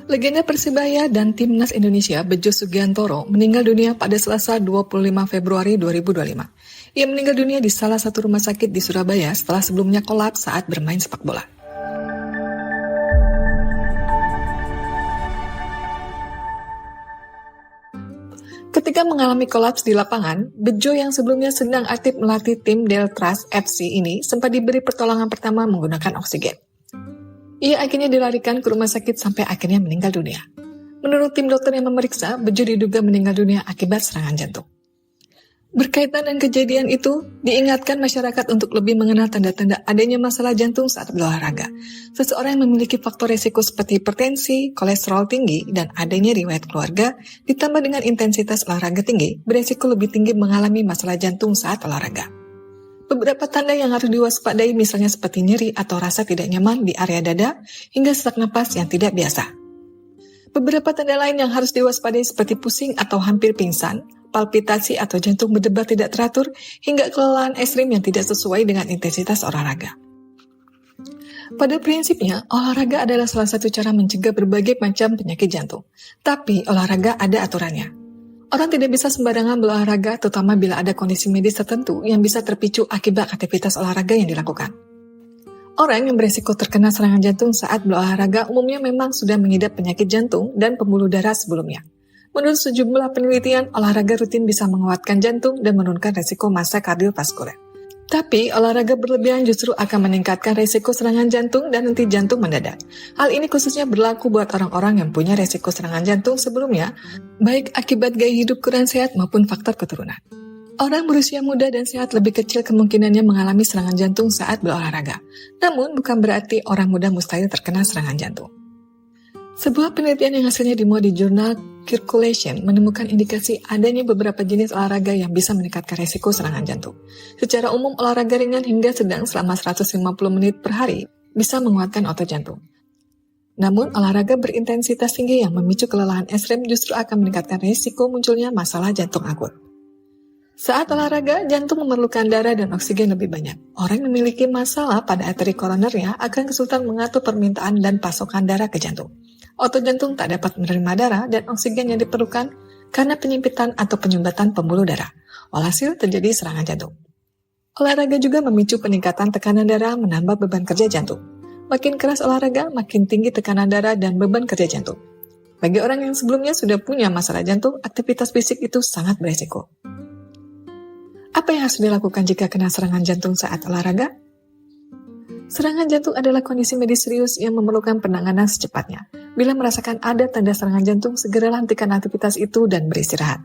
Legenda Persibaya dan Timnas Indonesia Bejo Sugiantoro meninggal dunia pada Selasa 25 Februari 2025. Ia meninggal dunia di salah satu rumah sakit di Surabaya setelah sebelumnya kolaps saat bermain sepak bola. Ketika mengalami kolaps di lapangan, Bejo yang sebelumnya sedang aktif melatih tim Deltras FC ini sempat diberi pertolongan pertama menggunakan oksigen. Ia akhirnya dilarikan ke rumah sakit sampai akhirnya meninggal dunia. Menurut tim dokter yang memeriksa, Bejo diduga meninggal dunia akibat serangan jantung. Berkaitan dengan kejadian itu, diingatkan masyarakat untuk lebih mengenal tanda-tanda adanya masalah jantung saat berolahraga. Seseorang yang memiliki faktor resiko seperti hipertensi, kolesterol tinggi, dan adanya riwayat keluarga, ditambah dengan intensitas olahraga tinggi, beresiko lebih tinggi mengalami masalah jantung saat olahraga. Beberapa tanda yang harus diwaspadai misalnya seperti nyeri atau rasa tidak nyaman di area dada, hingga sesak napas yang tidak biasa. Beberapa tanda lain yang harus diwaspadai seperti pusing atau hampir pingsan, palpitasi atau jantung berdebar tidak teratur, hingga kelelahan ekstrim yang tidak sesuai dengan intensitas olahraga. Pada prinsipnya, olahraga adalah salah satu cara mencegah berbagai macam penyakit jantung. Tapi olahraga ada aturannya. Orang tidak bisa sembarangan berolahraga, terutama bila ada kondisi medis tertentu yang bisa terpicu akibat aktivitas olahraga yang dilakukan. Orang yang beresiko terkena serangan jantung saat berolahraga umumnya memang sudah mengidap penyakit jantung dan pembuluh darah sebelumnya. Menurut sejumlah penelitian, olahraga rutin bisa menguatkan jantung dan menurunkan resiko massa kardiovaskuler. Tapi, olahraga berlebihan justru akan meningkatkan resiko serangan jantung dan henti jantung mendadak. Hal ini khususnya berlaku buat orang-orang yang punya resiko serangan jantung sebelumnya, baik akibat gaya hidup kurang sehat maupun faktor keturunan. Orang berusia muda dan sehat lebih kecil kemungkinannya mengalami serangan jantung saat berolahraga. Namun, bukan berarti orang muda mustahil terkena serangan jantung. Sebuah penelitian yang hasilnya dimuat di jurnal Circulation menemukan indikasi adanya beberapa jenis olahraga yang bisa meningkatkan resiko serangan jantung. Secara umum, olahraga ringan hingga sedang selama 150 menit per hari bisa menguatkan otot jantung. Namun, olahraga berintensitas tinggi yang memicu kelelahan ekstrem justru akan meningkatkan resiko munculnya masalah jantung akut. Saat olahraga, jantung memerlukan darah dan oksigen lebih banyak. Orang yang memiliki masalah pada arteri koronernya akan kesulitan mengatur permintaan dan pasokan darah ke jantung. Otot jantung tak dapat menerima darah dan oksigen yang diperlukan karena penyempitan atau penyumbatan pembuluh darah. Walhasil terjadi serangan jantung. Olahraga juga memicu peningkatan tekanan darah menambah beban kerja jantung. Makin keras olahraga, makin tinggi tekanan darah dan beban kerja jantung. Bagi orang yang sebelumnya sudah punya masalah jantung, aktivitas fisik itu sangat beresiko. Apa yang harus dilakukan jika kena serangan jantung saat olahraga? Serangan jantung adalah kondisi medis serius yang memerlukan penanganan secepatnya. Bila merasakan ada tanda serangan jantung, segeralah hentikan aktivitas itu dan beristirahat.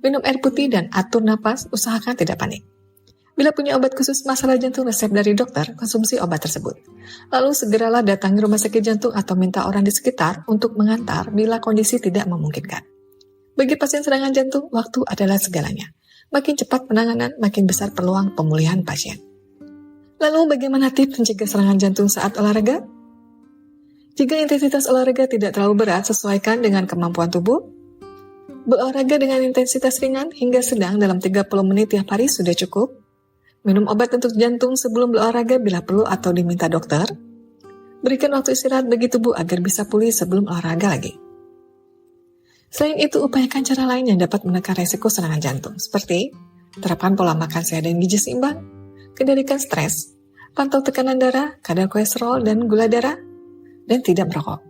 Minum air putih dan atur napas, usahakan tidak panik. Bila punya obat khusus masalah jantung resep dari dokter, konsumsi obat tersebut. Lalu segeralah datangi rumah sakit jantung atau minta orang di sekitar untuk mengantar bila kondisi tidak memungkinkan. Bagi pasien serangan jantung, waktu adalah segalanya. Makin cepat penanganan, makin besar peluang pemulihan pasien. Lalu bagaimana tips mencegah serangan jantung saat olahraga? Jika intensitas olahraga tidak terlalu berat, sesuaikan dengan kemampuan tubuh. Berolahraga dengan intensitas ringan hingga sedang dalam 30 menit tiap hari sudah cukup. Minum obat untuk jantung sebelum berolahraga bila perlu atau diminta dokter. Berikan waktu istirahat bagi tubuh agar bisa pulih sebelum olahraga lagi. Selain itu, upayakan cara lain yang dapat menekan resiko serangan jantung, seperti terapkan pola makan sehat dan gizi seimbang, kendalikan stres, pantau tekanan darah, kadar kolesterol dan gula darah, dan tidak merokok.